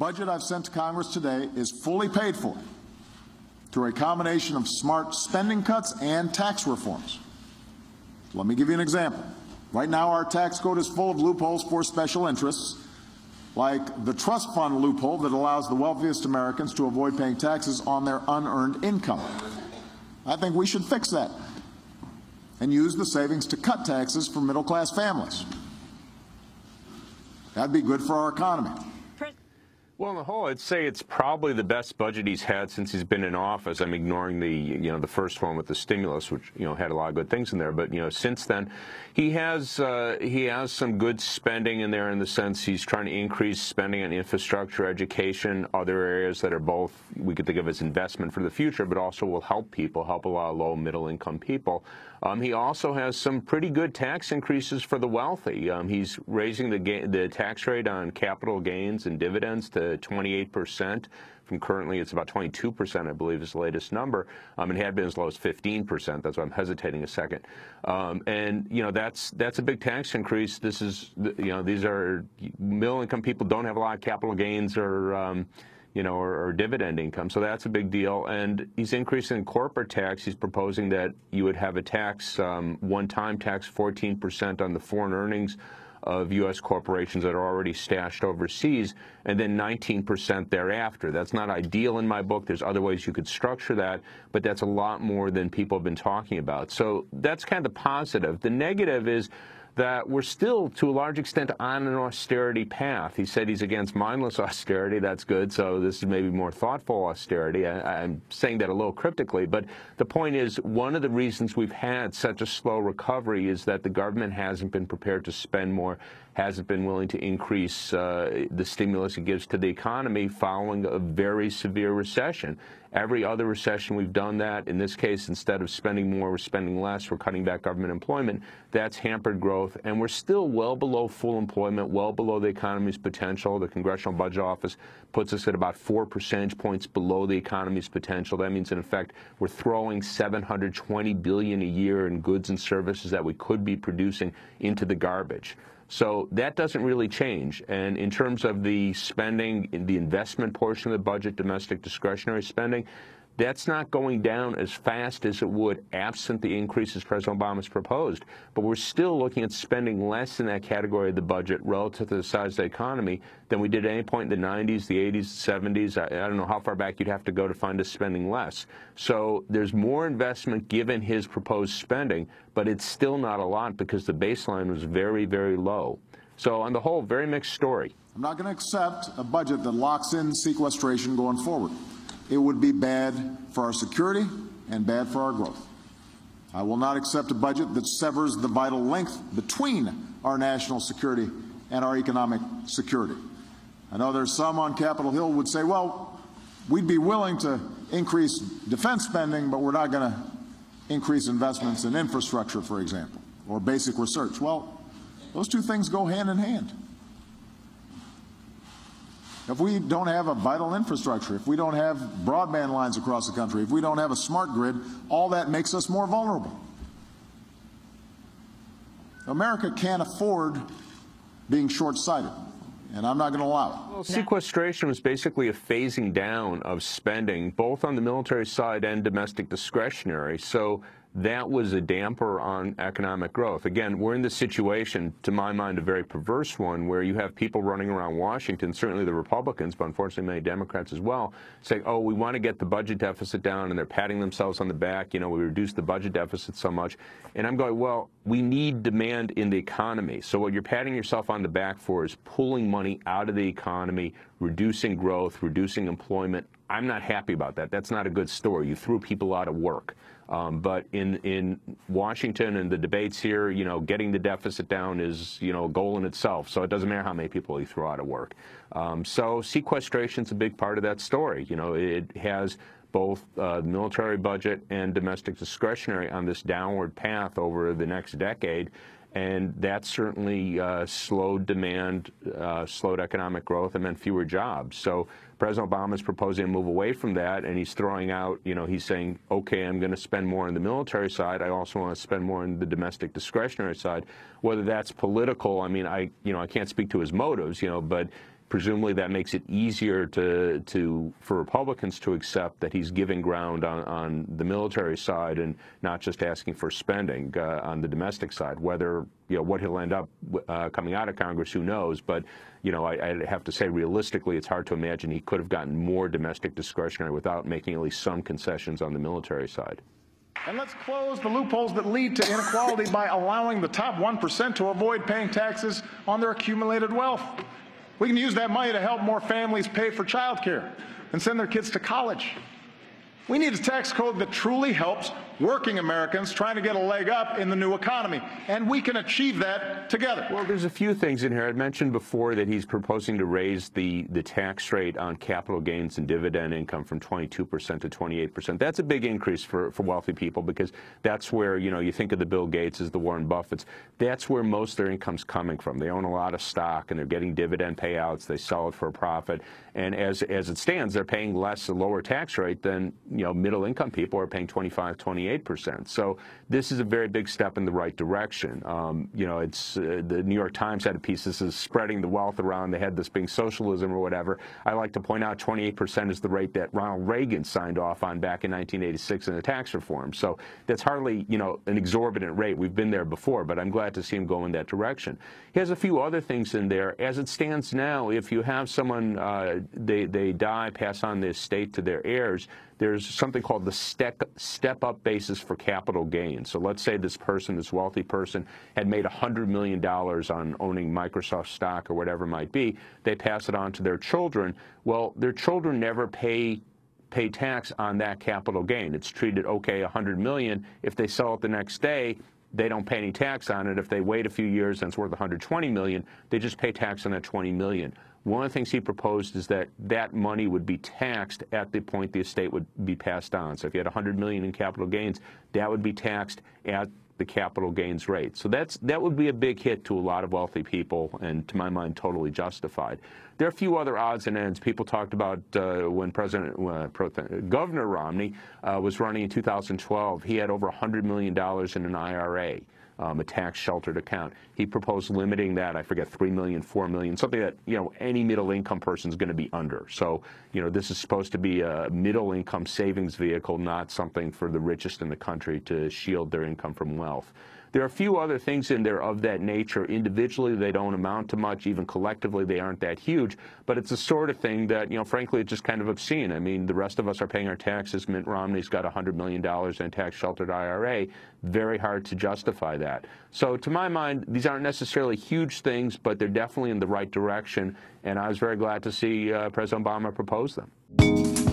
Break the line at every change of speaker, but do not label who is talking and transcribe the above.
budget I've sent to Congress today is fully paid for through a combination of smart spending cuts and tax reforms. Let me give you an example. Right now, our tax code is full of loopholes for special interests, like the trust fund loophole that allows the wealthiest Americans to avoid paying taxes on their unearned income. I think we should fix that and use the savings to cut taxes for middle-class families. That'd be good for our economy.
Well, on the whole, I'd say it's probably the best budget he's had since he's been in office. I'm ignoring the, the first one with the stimulus, which, had a lot of good things in there. But, since then, he has some good spending in there in the sense he's trying to increase spending on infrastructure, education, other areas that are both we could think of as investment for the future, but also will help people, help a lot of low, middle-income people. He also has some pretty good tax increases for the wealthy. He's raising the tax rate on capital gains and dividends to 28%. From currently, it's about 22%, I believe, is the latest number. It had been as low as 15%. That's why I'm hesitating a second. And that's a big tax increase. This is these are middle-income people don't have a lot of capital gains or or dividend income. So that's a big deal. And he's increasing corporate tax. He's proposing that you would have a tax, one-time tax, 14% on the foreign earnings of U.S. corporations that are already stashed overseas, and then 19% thereafter. That's not ideal in my book. There's other ways you could structure that, but that's a lot more than people have been talking about. So that's kind of the positive. The negative is that we're still, to a large extent, on an austerity path. He said he's against mindless austerity. That's good. So this is maybe more thoughtful austerity. I'm saying that a little cryptically. But the point is, one of the reasons we've had such a slow recovery is that the government hasn't been prepared to spend more, hasn't been willing to increase the stimulus it gives to the economy following a very severe recession. Every other recession, we've done that. In this case, instead of spending more, we're spending less. We're cutting back government employment. That's hampered growth. And we're still well below full employment, well below the economy's potential. The Congressional Budget Office puts us at about 4 percentage points below the economy's potential. That means, in effect, we're throwing $720 billion a year in goods and services that we could be producing into the garbage. So that doesn't really change. And in terms of the spending, in the investment portion of the budget, domestic discretionary spending, that's not going down as fast as it would absent the increases President Obama's proposed. But we're still looking at spending less in that category of the budget relative to the size of the economy than we did at any point in the 90s, the 80s, 70s. I don't know how far back you'd have to go to find us spending less. So there's more investment given his proposed spending, but it's still not a lot because the baseline was very, very low. So on the whole, very mixed story.
I'm not going to accept a budget that locks in sequestration going forward. It would be bad for our security and bad for our growth. I will not accept a budget that severs the vital link between our national security and our economic security. I know there's some on Capitol Hill would say, well, we'd be willing to increase defense spending, but we're not going to increase investments in infrastructure, for example, or basic research. Well, those two things go hand in hand. If we don't have a vital infrastructure, if we don't have broadband lines across the country, if we don't have a smart grid, all that makes us more vulnerable. America can't afford being short-sighted, and I'm not going to allow it.
Well, sequestration was basically a phasing down of spending, both on the military side and domestic discretionary. So that was a damper on economic growth. Again, we're in this situation, to my mind, a very perverse one, where you have people running around Washington, certainly the Republicans, but unfortunately many Democrats as well, saying, oh, we want to get the budget deficit down, and they're patting themselves on the back. We reduced the budget deficit so much. And I'm going, well, we need demand in the economy. So what you're patting yourself on the back for is pulling money out of the economy, reducing growth, reducing employment. I'm not happy about that. That's not a good story. You threw people out of work. But in Washington and the debates here, getting the deficit down is, a goal in itself. So it doesn't matter how many people you throw out of work. So sequestration's a big part of that story. It has both the military budget and domestic discretionary on this downward path over the next decade. And that certainly slowed demand, slowed economic growth, and meant fewer jobs. So President Obama is proposing to move away from that, and he's throwing out, he's saying, okay, I'm going to spend more on the military side. I also want to spend more on the domestic discretionary side. Whether that's political, I mean, I can't speak to his motives, but presumably that makes it easier for Republicans to accept that he's giving ground on the military side and not just asking for spending on the domestic side. Whether, what he'll end up coming out of Congress, who knows? But, I have to say, realistically, it's hard to imagine he could have gotten more domestic discretionary without making at least some concessions on the military side.
And let's close the loopholes that lead to inequality by allowing the top 1% to avoid paying taxes on their accumulated wealth. We can use that money to help more families pay for child care and send their kids to college. We need a tax code that truly helps working Americans trying to get a leg up in the new economy, and we can achieve that together.
Well, there's a few things in here. I mentioned before that he's proposing to raise the tax rate on capital gains and dividend income from 22% to 28%. That's a big increase for wealthy people, because that's where, you think of the Bill Gateses, the Warren Buffetts, that's where most of their income's coming from. They own a lot of stock and they're getting dividend payouts. They sell it for a profit. And as it stands, they're paying a lower tax rate than, middle income people are paying 25, 28%. So this is a very big step in the right direction. It's the New York Times had a piece. This is spreading the wealth around. They had this being socialism or whatever. I like to point out 28% is the rate that Ronald Reagan signed off on back in 1986 in the tax reform. So that's hardly, an exorbitant rate. We've been there before, but I'm glad to see him go in that direction. He has a few other things in there. As it stands now, if you have someone, they die, pass on the estate to their heirs, there's something called the step-up basis for capital gains. So let's say this wealthy person, had made $100 million on owning Microsoft stock or whatever it might be. They pass it on to their children. Well, their children never pay tax on that capital gain. It's treated, okay, $100 million. If they sell it the next day, they don't pay any tax on it. If they wait a few years and it's worth $120 million, they just pay tax on that $20 million. One of the things he proposed is that that money would be taxed at the point the estate would be passed on. So if you had $100 million in capital gains, that would be taxed at the capital gains rate. So that would be a big hit to a lot of wealthy people, and to my mind, totally justified. There are a few other odds and ends. People talked about when Governor Romney was running in 2012, he had over $100 million in an IRA. A tax-sheltered account. He proposed limiting that, I forget, $3 million, $4 million, something that, any middle-income person is going to be under. So, this is supposed to be a middle-income savings vehicle, not something for the richest in the country to shield their income from wealth. There are a few other things in there of that nature. Individually, they don't amount to much. Even collectively, they aren't that huge. But it's the sort of thing that, frankly, it's just kind of obscene. I mean, the rest of us are paying our taxes. Mitt Romney's got $100 million in a tax-sheltered IRA. Very hard to justify that. So to my mind, these aren't necessarily huge things, but they're definitely in the right direction. And I was very glad to see President Obama propose them.